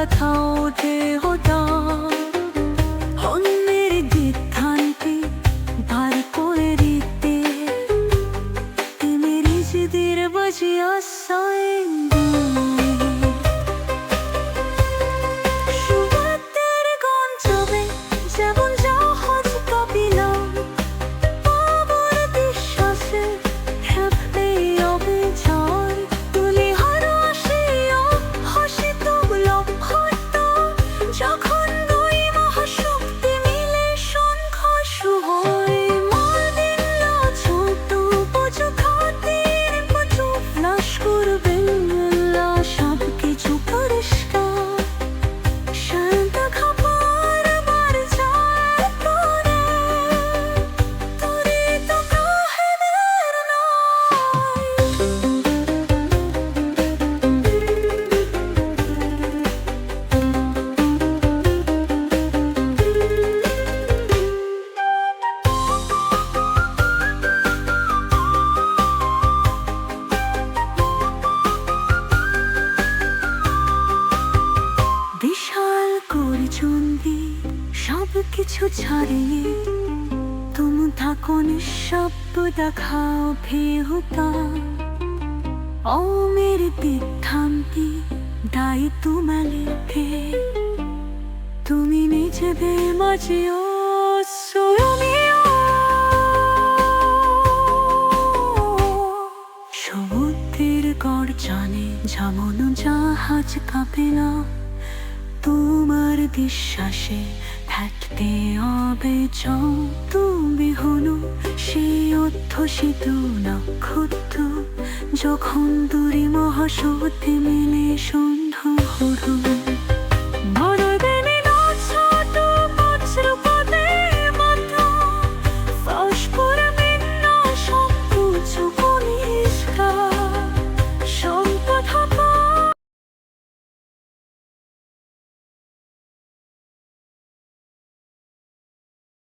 দেখাও দেহটা অন্যের বিধানকে ভার করে দিতে তুমি নিজেদের বাজিয়া সাইন সুবাদের গঞ্জবে যেমন জাহাজ কাঁপিলাম বাবার বিশ্বাসে হেপে অবিচার তুলি হারো আসিয়া হাসি তুবলাম হত্যা যখন দুই মহাশক্তি মিলে সংঘর্ষ হয় মালদিল্লা ছোট পুজো খাতির পুজো ফ্লাশ করবেন সব কিছু পরিষ্কার শান্ত খাবার বার যায় তোরে তোরে তো কাহেদের বিশাল করে চন্দি সব কিছু ছাড়িয়ে তুমি থাকো নিঃশব্দ দেখাও ভেহুতা ও মেরে বিভ্রান্তি দায়িত্ব মেলেকে তুমি নিজেদের মাঝেও সোয়মিও সমুদ্রের গর্জনে যেমন জাহাজ কাঁপে না তোমার বিশ্বাসে থাকতে হবে তুমি হলো সেই অধ্যুষিত নক্ষত্র যখন দুরি মহাশক্তি মিলে সন্ধ্যা হলো